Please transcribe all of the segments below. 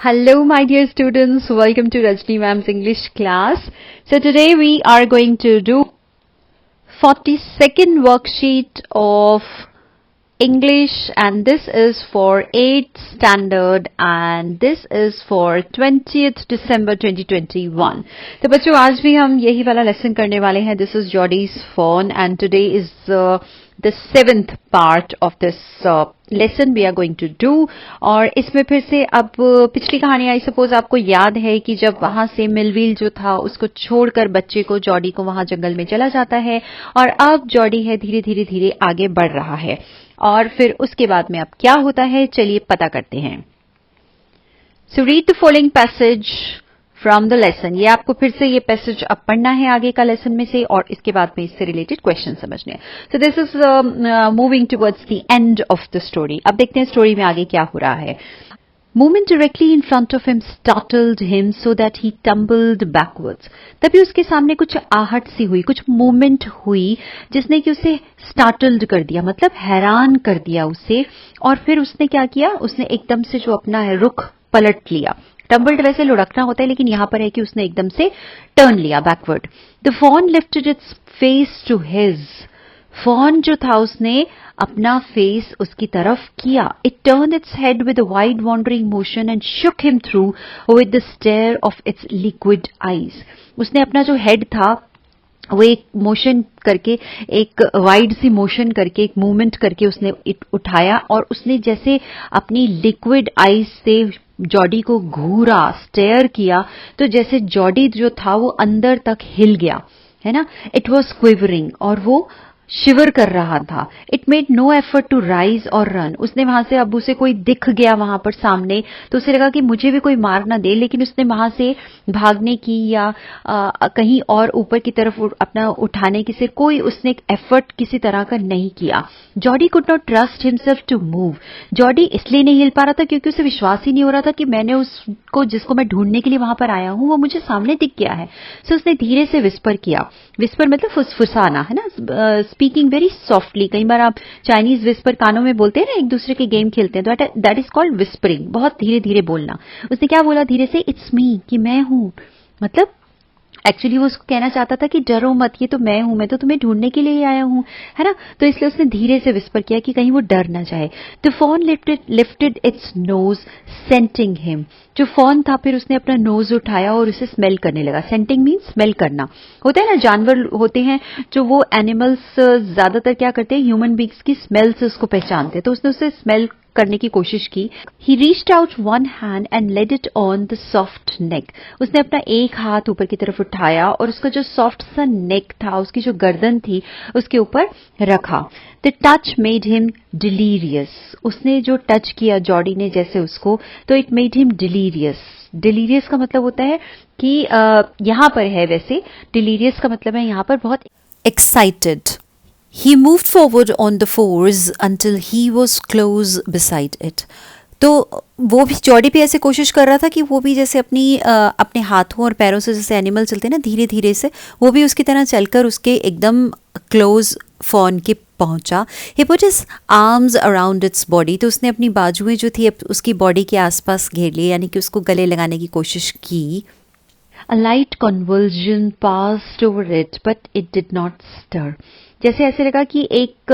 Hello, my dear students. Welcome to Rajni Ma'am's English class. So today we are going to do 42nd worksheet of English, and this is for 8th standard and this is for 20th December 2021. तो बच्चों आज भी हम यही वाला lesson करने वाले हैं. This is Jodie's phone and today is the 7th part of this lesson we are going to do. और इसमें फिर से अब पिछली कहानी आई सपोज आपको याद है कि जब वहां से मिलविल जो था उसको छोड़कर बच्चे को जॉडी को वहां जंगल में चला जाता है और अब जॉडी है धीरे धीरे आगे बढ़ रहा है और फिर उसके बाद में अब क्या होता है चलिए पता करते हैं. So read the following passage from the lesson. ये आपको फिर से ये पैसेज अब पढ़ना है आगे का लेसन में से और इसके बाद में इससे रिलेटेड क्वेश्चन समझने हैं. So this is moving towards the end of the story. अब देखते हैं स्टोरी में आगे क्या हो रहा है. Movement directly in front of him startled him so that he tumbled backwards. तभी उसके सामने कुछ आहट सी हुई, कुछ मूवमेंट हुई जिसने कि उसे स्टार्टल्ड कर दिया, मतलब हैरान कर दिया उसे. और फिर उसने क्या किया, उसने एकदम से जो अपना है रुख पलट लिया. टम्बल्ड वैसे लुढ़कना होता है लेकिन यहां पर है कि उसने एकदम से टर्न लिया backward. The fawn lifted its face to his. Fawn जो था उसने अपना फेस उसकी तरफ किया. It turn its head with wide wondering motion and shook him through with the stare of its liquid eyes. उसने अपना जो हेड था वो एक मोशन करके, एक वाइड सी मोशन करके, एक मूवमेंट करके उसने उठाया और उसने जैसे अपनी लिक्विड आईज से जॉडी को घूरा, स्टेयर किया, तो जैसे जॉडी जो था वो अंदर तक हिल गया है ना. इट वॉज क्विवरिंग और वो शिवर कर रहा था. It made no effort to rise और रन. उसने वहां से, अब उसे कोई दिख गया वहां पर सामने तो उसे लगा कि मुझे भी कोई मार ना दे, लेकिन उसने वहां से भागने की या कहीं और ऊपर की तरफ अपना उठाने की से कोई उसने एक एफर्ट किसी तरह का नहीं किया. Jody could not trust himself to move. Jody इसलिए नहीं हिल पा रहा था क्योंकि उसे विश्वास ही नहीं हो रहा था कि मैंने उसको जिसको मैं ढूंढने के लिए वहां पर आया हूं वो मुझे सामने दिख गया है. सो उसने धीरे से विस्पर किया. विस्पर मतलब फुसफुसाना है ना, स्पीकिंग वेरी सॉफ्टली. कई बार आप चाइनीज विस्पर कानों में बोलते हैं ना, एक दूसरे के गेम खेलते हैं, तो दैट इज कॉल्ड विस्परिंग. बहुत धीरे धीरे बोलना. उसने क्या बोला धीरे से, इट्स मी, कि मैं हूं. मतलब एक्चुअली वो उसको कहना चाहता था कि डरो मत, ये तो मैं हूं, मैं तो तुम्हें ढूंढने के लिए ही आया हूं, है ना. तो इसलिए उसने धीरे से विस्पर किया कि कहीं वो डर ना जाए. The fawn lifted its nose scenting him. जो फॉन था फिर उसने अपना नोज उठाया और उसे स्मेल करने लगा. सेंटिंग मीन्स स्मेल करना होता है ना. जानवर होते हैं जो वो एनिमल्स ज्यादातर क्या करते हैं, ह्यूमन बींग्स की स्मेल से उसको पहचानते हैं, तो उसने उसे स्मेल करने की कोशिश की. He reached out one hand and laid it on the soft neck. उसने अपना एक हाथ ऊपर की तरफ उठाया और उसका जो सॉफ्ट सा नेक था, उसकी जो गर्दन थी, उसके ऊपर रखा. The touch made him delirious. उसने जो टच किया जॉडी ने जैसे उसको, तो it made him delirious. Delirious का मतलब होता है कि यहां पर है, वैसे डिलीरियस का मतलब है यहां पर बहुत excited. He moved forward on the fours until he was close beside it. तो वो भी जॉडी भी ऐसे कोशिश कर रहा था कि वो भी जैसे अपने हाथों और पैरों से जैसे एनिमल चलते हैं ना धीरे धीरे से, वो भी उसकी तरह चलकर उसके एकदम क्लोज फॉन के पहुंचा. He put his arms around its body. तो उसने अपनी बाजुएं जो थी उसकी बॉडी के आसपास घेर ली, यानी कि उसको गले लगाने की कोशिश की. A light convulsion passed over it, but it did not stir. जैसे ऐसे लगा कि एक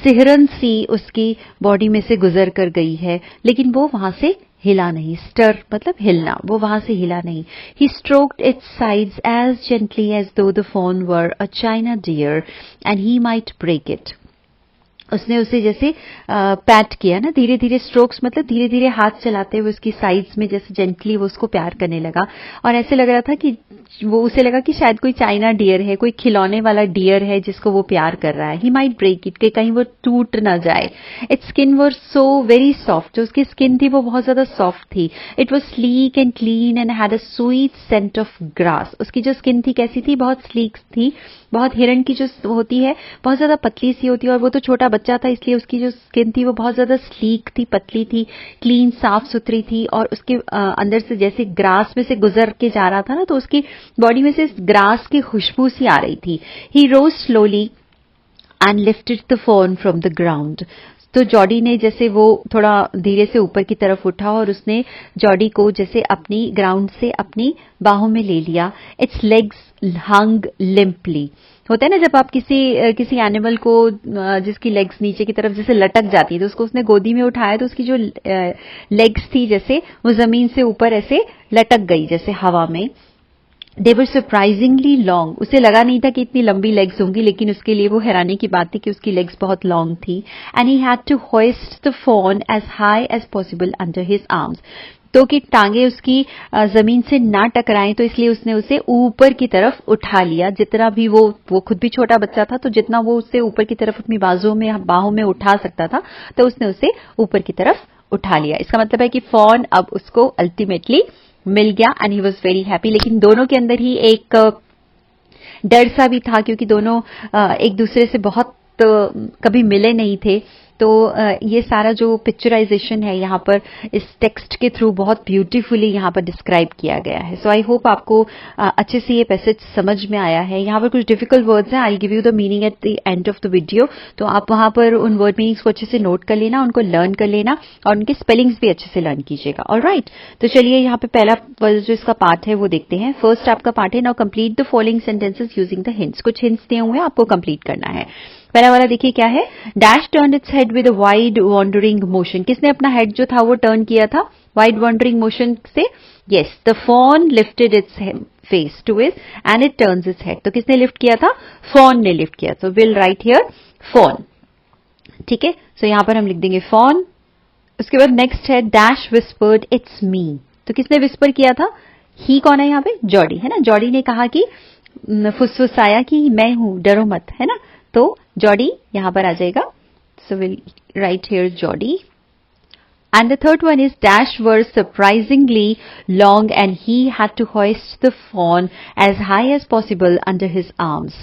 सिहरन सी उसकी बॉडी में से गुजर कर गई है, लेकिन वो वहां से हिला नहीं. स्टर मतलब हिलना, वो वहां से हिला नहीं. He stroked its sides as gently as though the fawn were a china deer and he might break it. उसने उसे जैसे पैट किया ना, धीरे धीरे. स्ट्रोक्स मतलब धीरे धीरे हाथ चलाते हुए उसकी साइड्स में जैसे जेंटली वो उसको प्यार करने लगा. और ऐसे लग रहा था कि वो उसे लगा कि शायद कोई चाइना डियर है, कोई खिलौने वाला डियर है जिसको वो प्यार कर रहा है. ही माइट ब्रेक इट, कि कहीं वो टूट ना जाए. Its skin were so very soft. जो उसकी स्किन थी वो बहुत ज्यादा सॉफ्ट थी. It was sleek and clean and had a sweet scent of grass. उसकी जो स्किन थी कैसी थी, बहुत स्लीक थी, बहुत हिरन की जो होती है बहुत ज्यादा पतली सी होती है, और वो तो छोटा बच्चा था इसलिए उसकी जो स्किन थी वो बहुत ज्यादा स्लीक थी, पतली थी, क्लीन, साफ सुथरी थी. और उसके अंदर से जैसे ग्रास में से गुजर के जा रहा था ना, तो उसकी बॉडी में से ग्रास की खुशबू सी आ रही थी. He rose slowly and lifted the fawn from the ground. तो जॉडी ने जैसे वो थोड़ा धीरे से ऊपर की तरफ उठा और उसने जॉडी को जैसे अपनी ग्राउंड से अपनी बाहों में ले लिया. इट्स लेग्स हंग लिम्पली. होता है ना जब आप किसी एनिमल को जिसकी लेग्स नीचे की तरफ जैसे लटक जाती है तो उसको उसने गोदी में उठाया तो उसकी जो लेग्स थी जैसे वो जमीन से ऊपर ऐसे लटक गई जैसे हवा में. दे वर सरप्राइजिंगली लॉन्ग. उसे लगा नहीं था कि इतनी लंबी लेग्स होंगी, लेकिन उसके लिए वो हैरानी की बात थी कि उसकी लेग्स बहुत लॉन्ग थी. And he had to hoist the fawn as high as possible under his arms. तो कि टांगे उसकी जमीन से ना टकराएं, तो इसलिए उसने उसे ऊपर की तरफ उठा लिया. जितना भी वो खुद भी छोटा बच्चा था, तो जितना वो उससे ऊपर की तरफ अपनी बाहों में उठा सकता था, तो उसने उसे ऊपर की तरफ उठा लिया. इसका मतलब है कि फॉन अब उसको अल्टीमेटली मिल गया and he was very happy. लेकिन दोनों के अंदर ही एक डर सा भी था क्योंकि दोनों एक दूसरे से बहुत कभी मिले नहीं थे. तो ये सारा जो पिक्चराइजेशन है यहाँ पर इस टेक्स्ट के थ्रू बहुत ब्यूटीफुली यहाँ पर डिस्क्राइब किया गया है. सो आई होप आपको अच्छे से ये पैसेज समझ में आया है. यहाँ पर कुछ डिफिकल्ट वर्ड्स हैं. I give you the meaning at the end of the video. तो आप वहां पर उन वर्ड मीनिंग्स को अच्छे से नोट कर लेना, उनको लर्न कर लेना और उनके स्पेलिंग्स भी अच्छे से लर्न कीजिएगा. ऑलराइट, तो चलिए यहाँ पे पहला जो इसका पार्ट है वो देखते हैं. फर्स्ट आपका पार्ट है, now complete the following sentences using the hints. कुछ हिंट्स दिए हुए हैं, आपको कंप्लीट करना है. पहला वाला देखिए क्या है. Dash turn its head with wide wondering motion. किसने अपना हेड जो था वो टर्न किया था वाइड वॉन्डरिंग मोशन से? Yes, the fawn lifted its face to it and it turns its head. तो किसने लिफ्ट किया था? फॉन ने लिफ्ट किया. तो विल राइट हियर फॉन. ठीक है, सो यहां पर हम लिख देंगे फॉन. उसके बाद नेक्स्ट है डैश विस्पर्ड इट्स मी. तो किसने विस्पर किया था? ही कौन है यहाँ पे? जॉडी है ना. जॉडी ने कहा कि फुसफुसाया कि मैं हूं, डरो मत, है ना. तो जॉडी यहां पर आ जाएगा. So will write here Jordi. And the third one is dash were surprisingly long and he had to hoist the fawn as high as possible under his arms.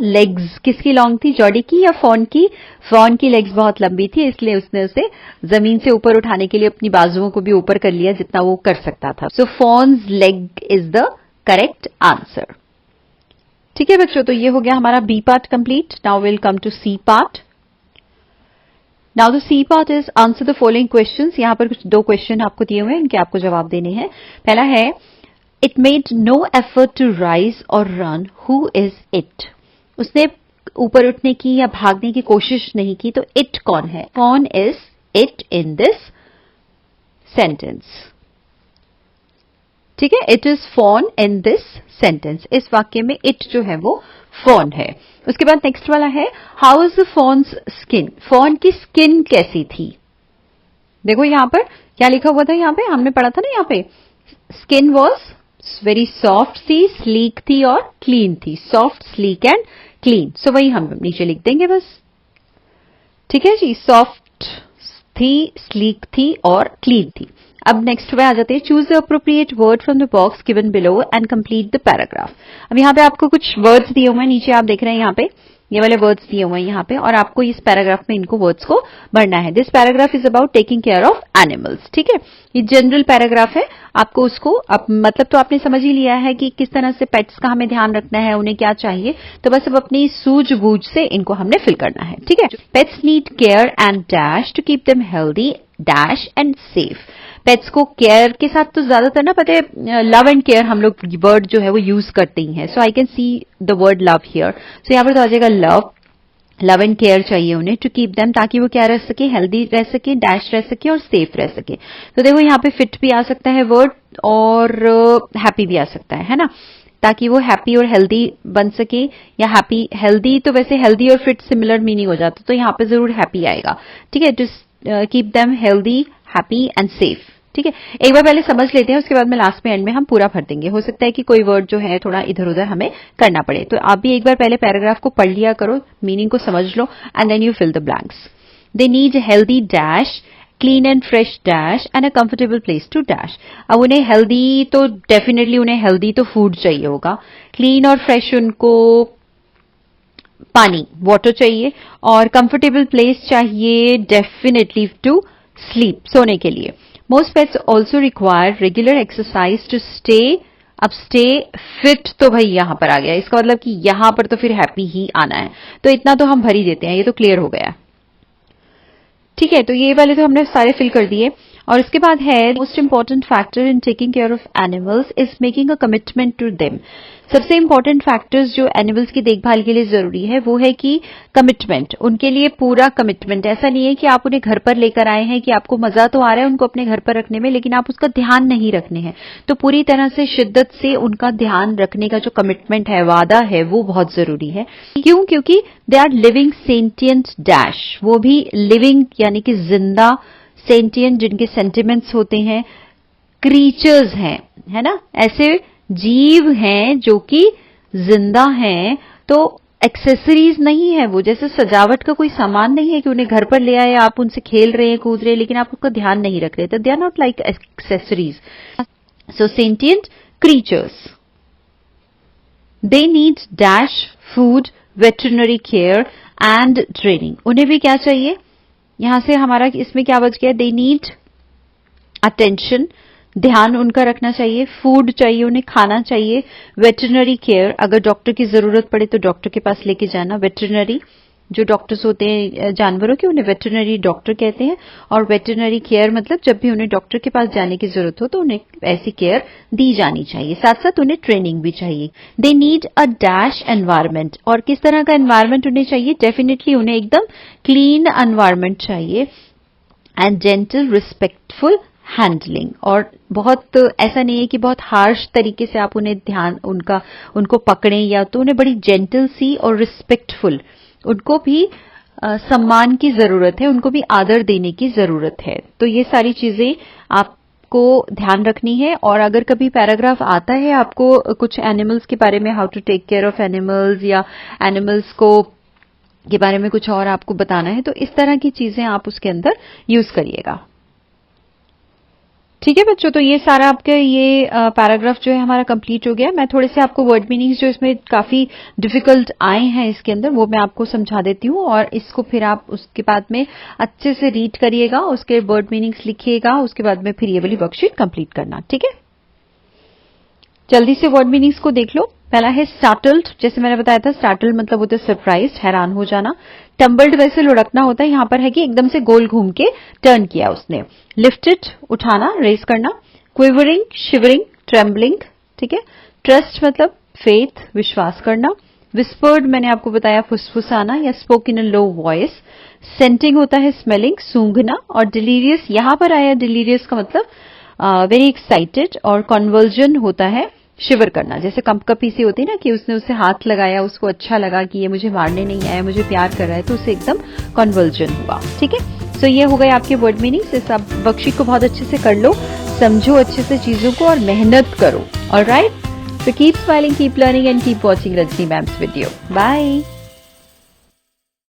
Legs किसकी लॉन्ग थी? Jordi की या fawn की? Fawn की legs बहुत लंबी थी, इसलिए उसने उसे जमीन से ऊपर उठाने के लिए अपनी बाजुओं को भी ऊपर कर लिया जितना वो कर सकता था. So fawn's leg is the correct answer. ठीक है बच्चों, तो ये हो गया हमारा B part complete. Now will come to C part. Now the C part is answer the following questions. यहां पर कुछ 2 क्वेश्चन आपको दिए हुए हैं, इनके आपको जवाब देने हैं. पहला है it made no effort to rise और रन, हु इज इट. उसने ऊपर उठने की या भागने की कोशिश नहीं की, तो इट कौन है? कौन is it in this sentence? ठीक है, it is fawn in this sentence. इस वाक्य में इट जो है वो फॉन है. उसके बाद नेक्स्ट वाला है how is the fawn's skin. Fawn की स्किन कैसी थी? देखो यहां पर क्या लिखा हुआ था, यहां पे हमने पढ़ा था ना, यहां पे स्किन वॉज वेरी सॉफ्ट थी, स्लीक थी और क्लीन थी. Soft, sleek and clean. So वही हम नीचे लिख देंगे बस. ठीक है जी, सॉफ्ट थी, स्लीक थी और क्लीन थी. अब नेक्स्ट पे आ जाते हैं. Choose the appropriate word from the box given below and complete the paragraph. अब यहाँ पे आपको कुछ वर्ड्स दिए हुए हैं, नीचे आप देख रहे हैं यहाँ पे ये वाले वर्ड्स दिए हुए हैं यहाँ पे, और आपको इस पैराग्राफ में इनको वर्ड्स को भरना है. This paragraph is about taking care of animals. ठीक है, ये जनरल पैराग्राफ है. आपको उसको मतलब तो आपने समझ ही लिया है कि किस तरह से पेट्स का हमें ध्यान रखना है, उन्हें क्या चाहिए. तो बस अब अपनी सूझबूझ से इनको हमने फिल करना है. ठीक है, pets need care and dash to keep them healthy dash and safe. Pets को केयर के साथ तो ज्यादातर ना पता है लव एंड केयर हम लोग वर्ड जो है वो यूज करते ही हैं. So I can see the word love here. So यहाँ पर तो आ जाएगा लव एंड केयर चाहिए उन्हें. टू कीप देम, ताकि वो क्या रह सके? हेल्दी रह सके, डैश रह सके और सेफ रह सके. तो देखो यहाँ पे फिट भी आ सकता है वर्ड और हैप्पी भी आ सकता है ना, ताकि वो हैप्पी और हेल्दी बन सके. या हैप्पी हेल्दी, तो वैसे हेल्दी और फिट सिमिलर मीनिंग हो जाता, तो यहाँ पे जरूर हैप्पी आएगा. ठीक है, to keep them healthy, happy and safe. ठीक है, एक बार पहले समझ लेते हैं, उसके बाद में लास्ट में एंड में हम पूरा भर देंगे. हो सकता है कि कोई वर्ड जो है थोड़ा इधर उधर हमें करना पड़े. तो आप भी एक बार पहले पैराग्राफ को पढ़ लिया करो, मीनिंग को समझ लो and then you fill the blanks. They need healthy dash, clean and fresh dash and a comfortable place to dash. अब उन्हें हेल्दी तो डेफिनेटली उन्हें हेल्दी तो फूड चाहिए होगा. क्लीन और फ्रेश उनको पानी, वाटर चाहिए. और कंफर्टेबल प्लेस चाहिए डेफिनेटली टू स्लीप, सोने के लिए. Most pets also require regular exercise to stay. अब स्टे फिट तो भाई यहां पर आ गया, इसका मतलब कि यहां पर तो फिर हैप्पी ही आना है. तो इतना तो हम भर ही देते हैं, ये तो क्लियर हो गया. ठीक है, तो ये वाले तो हमने सारे फिल कर दिए। और इसके बाद है most important factor in taking care of animals is making a commitment to them. सबसे इंपॉर्टेंट फैक्टर्स जो एनिमल्स की देखभाल के लिए जरूरी है वो है कि कमिटमेंट, उनके लिए पूरा कमिटमेंट। ऐसा नहीं है कि आप उन्हें घर पर लेकर आए हैं कि आपको मजा तो आ रहा है उनको अपने घर पर रखने में, लेकिन आप उसका ध्यान नहीं रखने हैं। तो पूरी तरह से शिद्दत से उनका ध्यान रखने का जो कमिटमेंट है, वादा है, वो बहुत जरूरी है। क्यों? क्योंकि they are living sentient dash, वो भी लिविंग यानी कि जिंदा, सेंटिएंट जिनके सेंटिमेंट्स होते हैं, क्रीचर्स हैं, है ना, ऐसे जीव हैं जो कि जिंदा हैं। तो एक्सेसरीज नहीं है वो, जैसे सजावट का कोई सामान नहीं है कि उन्हें घर पर ले आए, आप उनसे खेल रहे हैं, कूद रहे हैं, लेकिन आप उसका ध्यान नहीं रख रहे, तो they are not like accessories. So sentient creatures, they need dash food, veterinary care and training. उन्हें भी क्या चाहिए? यहां से हमारा इसमें क्या बच गया? दे नीड अटेंशन, ध्यान उनका रखना चाहिए, फूड चाहिए, उन्हें खाना चाहिए, वेटरनरी केयर, अगर डॉक्टर की जरूरत पड़े तो डॉक्टर के पास लेके जाना। वेटरनरी जो डॉक्टर्स होते हैं जानवरों के, उन्हें वेटरनरी डॉक्टर कहते हैं। और वेटरनरी केयर मतलब जब भी उन्हें डॉक्टर के पास जाने की जरूरत हो तो उन्हें ऐसी केयर दी जानी चाहिए। साथ साथ उन्हें ट्रेनिंग भी चाहिए। They need a dash environment, और किस तरह का एनवायरमेंट उन्हें चाहिए? डेफिनेटली उन्हें एकदम क्लीन एनवायरमेंट चाहिए एंड जेंटल रिस्पेक्टफुल हैंडलिंग। और बहुत ऐसा नहीं है कि बहुत हार्श तरीके से आप उन्हें उनको पकड़ें, या तो उन्हें बड़ी जेंटल सी और रिस्पेक्टफुल, उनको भी सम्मान की जरूरत है, उनको भी आदर देने की जरूरत है। तो ये सारी चीजें आपको ध्यान रखनी है। और अगर कभी पैराग्राफ आता है आपको कुछ एनिमल्स के बारे में, how to take care of animals, या एनिमल्स को के बारे में कुछ और आपको बताना है, तो इस तरह की चीजें आप उसके अंदर यूज करिएगा। ठीक है बच्चों, तो ये सारा आपके ये पैराग्राफ जो है हमारा कंप्लीट हो गया। मैं थोड़े से आपको वर्ड मीनिंग्स जो इसमें काफी डिफिकल्ट आए हैं इसके अंदर, वो मैं आपको समझा देती हूँ, और इसको फिर आप उसके बाद में अच्छे से रीड करिएगा, उसके वर्ड मीनिंग्स लिखिएगा, उसके बाद में फिर ये वाली वर्कशीट कंप्लीट करना। ठीक है, जल्दी से वर्ड मीनिंग्स को देख लो। पहला है स्टार्टल्ड, जैसे मैंने बताया था स्टार्टल्ड मतलब होता है सरप्राइज्ड, हैरान हो जाना। टम्बल्ड वैसे लुढ़कना होता है, यहां पर है कि एकदम से गोल घूम के टर्न किया उसने। लिफ्टेड उठाना, रेस करना। क्विवरिंग, शिवरिंग, ट्रेम्बलिंग, ठीक है। ट्रस्ट मतलब फेथ, विश्वास करना। विस्पर्ड मैंने आपको बताया फुसफुसाना या spoke in a low voice. Scenting होता है स्मेलिंग, सूंघना। और डिलीरियस, यहां पर आया डिलीरियस का मतलब वेरी एक्साइटेड। और कन्वर्जन होता है शिवर करना, जैसे कंपकपी सी होती है ना कि उसने उसे हाथ लगाया, उसको अच्छा लगा कि ये मुझे मारने नहीं आया, मुझे प्यार कर रहा है, तो उसे एकदम कन्वर्जन हुआ। ठीक है, सो ये हो गए आपके वर्ड मीनिंग्स। इस आप वर्कशीट को बहुत अच्छे से कर लो, समझो अच्छे से चीजों को और मेहनत करो। Alright, so keep smiling, keep learning and keep watching Rajni Ma'am's video. Bye.